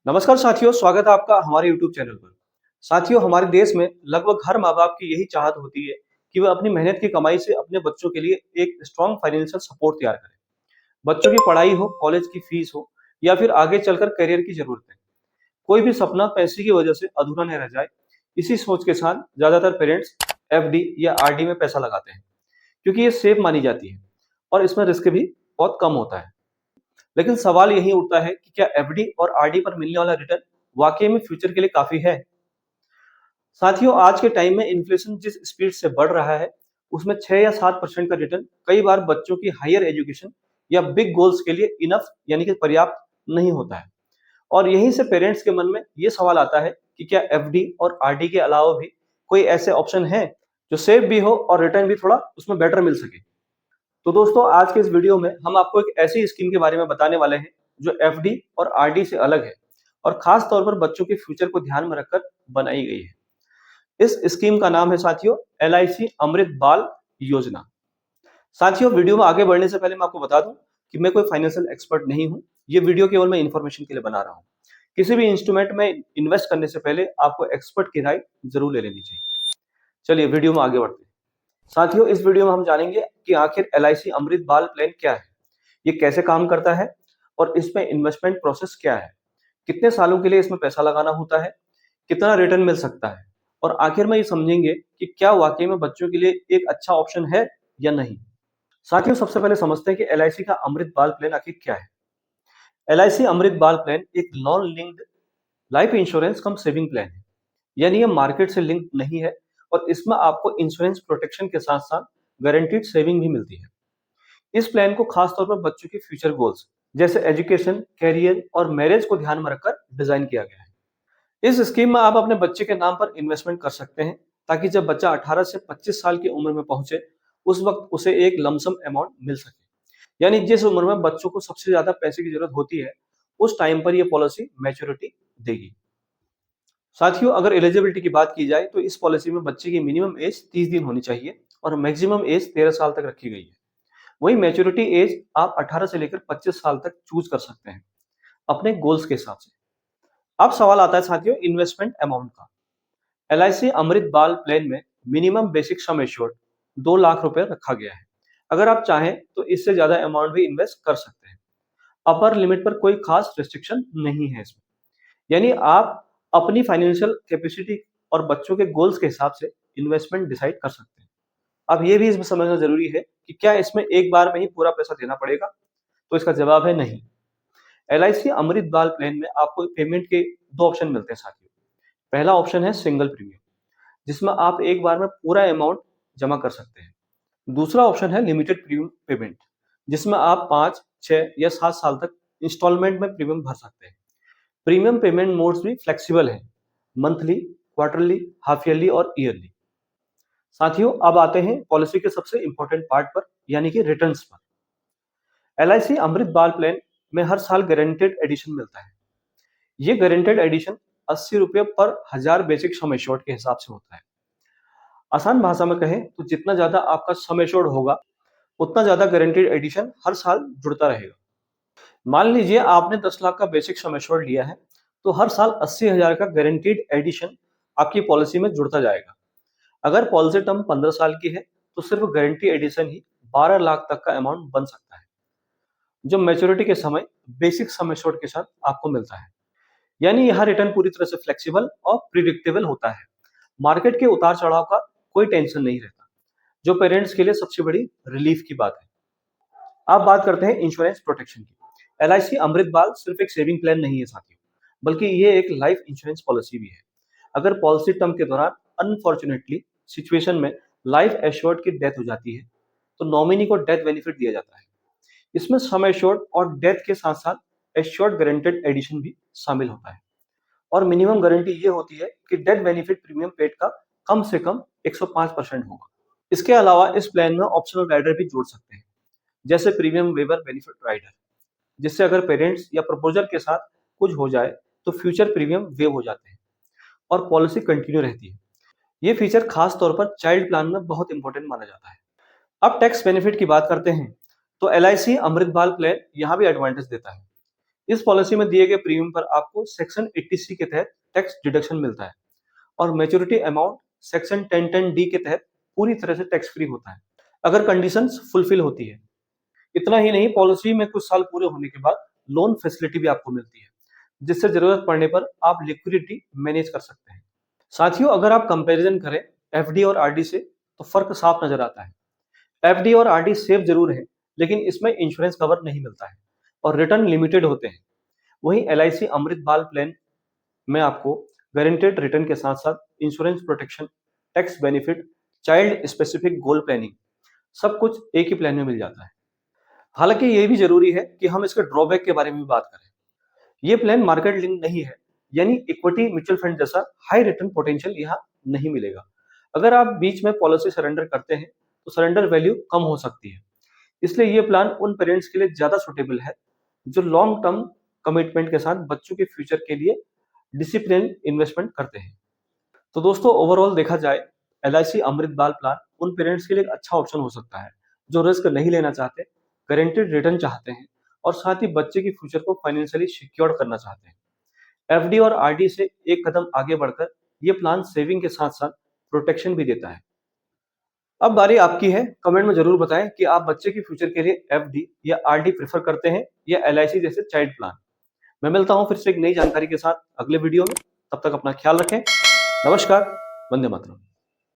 नमस्कार साथियों, स्वागत है आपका हमारे YouTube चैनल पर। साथियों, हमारे देश में लगभग हर माँ-बाप की यही चाहत होती है कि वह अपनी मेहनत की कमाई से अपने बच्चों के लिए एक स्ट्रॉन्ग फाइनेंशियल सपोर्ट तैयार करें। बच्चों की पढ़ाई हो, कॉलेज की फीस हो या फिर आगे चलकर करियर की ज़रूरत है। कोई भी सपना पैसे की वजह से अधूरा न रह जाए, इसी सोच के साथ ज़्यादातर पेरेंट्स एफडी या आरडी में पैसा लगाते हैं, क्योंकि ये सेफ मानी जाती है और इसमें रिस्क भी बहुत कम होता है। लेकिन सवाल यही उठता है कि क्या एफडी और आरडी पर मिलने वाला रिटर्न वाकई में फ्यूचर के लिए काफी है? साथियों, आज के टाइम में इन्फ्लेशन जिस स्पीड से बढ़ रहा है, उसमें 6 या 7% का रिटर्न कई बार बच्चों की हायर एजुकेशन या बिग गोल्स के लिए इनफ यानी कि पर्याप्त नहीं होता है। और यहीं से पेरेंट्स के मन में ये सवाल आता है कि क्या एफडी और आरडी के अलावा भी कोई ऐसे ऑप्शन हैं जो सेफ भी हो और रिटर्न भी थोड़ा उसमें बेटर मिल सके? तो दोस्तों, आज के इस वीडियो में हम आपको एक ऐसी स्कीम के बारे में बताने वाले हैं जो एफडी और आरडी से अलग है और खास तौर पर बच्चों के फ्यूचर को ध्यान में रखकर बनाई गई है। इस स्कीम का नाम है साथियों एलआईसी अमृत बाल योजना। साथियों, वीडियो में आगे बढ़ने से पहले मैं आपको बता दूं कि मैं कोई फाइनेंशियल एक्सपर्ट नहीं हूं। ये वीडियो केवल मैं इन्फॉर्मेशन के लिए बना रहा हूं। किसी भी इंस्ट्रूमेंट में इन्वेस्ट करने से पहले आपको एक्सपर्ट की राय जरूर ले लेनी चाहिए। चलिए वीडियो में आगे बढ़ते हैं। साथियों, इस वीडियो में हम जानेंगे कि आखिर एलआईसी अमृत बाल प्लान क्या है, ये कैसे काम करता है और इसमें इन्वेस्टमेंट प्रोसेस क्या है, कितने सालों के लिए इसमें पैसा लगाना होता है, कितना रिटर्न मिल सकता है और आखिर में ये समझेंगे कि क्या वाकई में बच्चों के लिए एक अच्छा ऑप्शन है या नहीं। साथियों, सबसे पहले समझते हैं कि एलआईसी का अमृत बाल प्लान आखिर क्या है। एलआईसी अमृत बाल प्लान एक नॉन लिंक्ड लाइफ इंश्योरेंस कम सेविंग प्लान है, यानी ये मार्केट से लिंक नहीं है और इसमें आपको इंश्योरेंस प्रोटेक्शन के साथ साथ गारंटीड सेविंग भी मिलती है। इस प्लान को खास तौर पर बच्चों के फ्यूचर गोल्स जैसे एजुकेशन, कैरियर और मैरिज को ध्यान में रखकर डिजाइन किया गया है। इस स्कीम में आप अपने बच्चे के नाम पर इन्वेस्टमेंट कर सकते हैं, ताकि जब बच्चा 18 से 25 साल की उम्र में पहुंचे, उस वक्त उसे एक लमसम अमाउंट मिल सके। यानी जिस उम्र में बच्चों को सबसे ज्यादा पैसे की जरूरत होती है, उस टाइम पर यह पॉलिसी मैच्योरिटी देगी। साथियों, अगर एलिजिबिलिटी की बात की जाए तो इस पॉलिसी में बच्चे की मिनिमम एज 30 दिन होनी चाहिए और मैक्सिमम एज 13 साल तक रखी गई है। वही मैच्योरिटी एज आप 18 से लेकर 25 साल तक चूज कर सकते हैं अपने गोल्स के हिसाब से। अब सवाल आता है साथियों इन्वेस्टमेंट अमाउंट का। एलआईसी अमृत बाल प्लान में minimum basic sum assured 2 lakh रुपए रखा गया है। अगर आप चाहें तो इससे ज्यादा अमाउंट भी इन्वेस्ट कर सकते हैं। अपर लिमिट पर कोई खास रिस्ट्रिक्शन नहीं है इसमें। यानी आप अपनी फाइनेंशियल कैपेसिटी और बच्चों के गोल्स के हिसाब से इन्वेस्टमेंट डिसाइड कर सकते हैं। अब ये भी इसमें समझना जरूरी है कि क्या इसमें एक बार में ही पूरा पैसा देना पड़ेगा? तो इसका जवाब है नहीं। एलआईसी अमृत बाल प्लान में आपको पेमेंट के 2 ऑप्शन मिलते हैं साथियों। पहला ऑप्शन है सिंगल प्रीमियम, जिसमें आप एक बार में पूरा अमाउंट जमा कर सकते हैं। दूसरा ऑप्शन है लिमिटेड प्रीमियम पेमेंट, जिसमें आप 5, 6 या 7 साल तक इंस्टॉलमेंट में प्रीमियम भर सकते हैं। प्रीमियम पेमेंट मोड्स भी फ्लेक्सिबल हैं, मंथली, क्वार्टरली, हाफ ईयरली और ईयरली। साथियों, अब आते हैं पॉलिसी के सबसे इंपॉर्टेंट पार्ट पर, यानी कि रिटर्न्स पर। एलआईसी अमृत बाल प्लान में हर साल गारंटेड एडिशन मिलता है। ये गारंटेड एडिशन 80 रुपये पर 1000 बेसिक सम एश्योर्ड के हिसाब से होता है। आसान भाषा में कहें तो जितना ज्यादा आपका सम एश्योर्ड होगा, उतना ज्यादा गारंटेड एडिशन हर साल जुड़ता रहेगा। मान लीजिए आपने 10 लाख का बेसिक सम एश्योर्ड लिया है, तो हर साल 80,000 का गारंटीड एडिशन आपकी पॉलिसी में जुड़ता जाएगा। अगर पॉलिसी टर्म 15 साल की है, तो सिर्फ गारंटी एडिशन ही 12 लाख तक का अमाउंट बन सकता है, जो मैच्योरिटी के समय बेसिक सम एश्योर्ड के साथ आपको मिलता है। यानी यह रिटर्न पूरी तरह से फ्लेक्सिबल और प्रिडिक्टेबल होता है। मार्केट के उतार चढ़ाव का कोई टेंशन नहीं रहता, जो पेरेंट्स के लिए सबसे बड़ी रिलीफ की बात है। अब बात करते हैं इंश्योरेंस प्रोटेक्शन की। एलआईसी अमृत बाल सिर्फ एक सेविंग प्लान नहीं है साथियों, बल्कि ये एक लाइफ इंश्योरेंस पॉलिसी भी है। अगर पॉलिसी टर्म के दौरान अनफॉर्चुनेटली सिचुएशन में लाइफ एश्योर्ड की डेथ हो जाती है, तो नॉमिनी को डेथ बेनिफिट दिया जाता है। इसमें सम एश्योर्ड और डेथ के साथ साथ एश्योर्ड गारंटेड एडिशन भी शामिल होता है। और मिनिमम गारंटी ये होती है कि डेथ बेनिफिट प्रीमियम पेड का कम से कम 105% होगा। इसके अलावा इस प्लान में ऑप्शनल राइडर भी जोड़ सकते हैं, जैसे प्रीमियम वेवर बेनिफिट राइडर, जिससे अगर पेरेंट्स या प्रपोजल के साथ कुछ हो जाए तो फ्यूचर प्रीमियम वेव हो जाते हैं और पॉलिसी कंटिन्यू रहती है। ये फीचर खास तौर पर चाइल्ड प्लान में बहुत इंपॉर्टेंट माना जाता है। अब टैक्स बेनिफिट की बात करते हैं, तो एलआईसी अमृत बाल प्लान यहाँ भी एडवांटेज देता है। इस पॉलिसी में दिए गए प्रीमियम पर आपको सेक्शन 80C के तहत टैक्स डिडक्शन मिलता है और मैच्योरिटी अमाउंट सेक्शन 1010D के तहत पूरी तरह से टैक्स फ्री होता है, अगर कंडीशंस फुलफिल होती है। इतना ही नहीं, पॉलिसी में कुछ साल पूरे होने के बाद लोन फैसिलिटी भी आपको मिलती है, जिससे जरूरत पड़ने पर आप लिक्विडिटी मैनेज कर सकते हैं। साथियों, अगर आप कंपैरिजन करें एफडी और आरडी से, तो फर्क साफ नजर आता है। एफडी और आरडी सेफ जरूर है, लेकिन इसमें इंश्योरेंस कवर नहीं मिलता है और रिटर्न लिमिटेड होते हैं। वहीं एलआईसी अमृत बाल प्लान में आपको गारंटेड रिटर्न के साथ साथ insurance protection, tax benefit, child specific goal planning, सब कुछ एक ही प्लान में मिल जाता है। हालांकि ये भी जरूरी है कि हम इसके ड्रॉबैक के बारे में भी बात करें। ये प्लान मार्केट लिंक नहीं है, यानी इक्विटी म्यूचुअल फंड जैसा हाई रिटर्न पोटेंशियल यहाँ नहीं मिलेगा। अगर आप बीच में पॉलिसी सरेंडर करते हैं तो सरेंडर वैल्यू कम हो सकती है। इसलिए ये प्लान उन पेरेंट्स के लिए ज्यादा सुटेबल है जो लॉन्ग टर्म कमिटमेंट के साथ बच्चों के फ्यूचर के लिए डिसिप्लिन इन्वेस्टमेंट करते हैं। तो दोस्तों, ओवरऑल देखा जाए, एलआईसी अमृत बाल प्लान उन पेरेंट्स के लिए एक अच्छा ऑप्शन हो सकता है जो रिस्क नहीं लेना चाहते, गारंटेड रिटर्न चाहते हैं और साथ ही बच्चे की फ्यूचर को फाइनेंशियली सिक्योर करना चाहते हैं। एफडी और आरडी से एक कदम आगे बढ़कर ये प्लान सेविंग के साथ साथ प्रोटेक्शन भी देता है। अब बारी आपकी है, कमेंट में जरूर बताएं कि आप बच्चे की फ्यूचर के लिए एफडी या आरडी प्रेफर करते हैं या एलआईसी जैसे चाइल्ड प्लान। मैं मिलता हूं फिर से एक नई जानकारी के साथ अगले वीडियो में। तब तक अपना ख्याल रखें। नमस्कार। वंदे मातरम।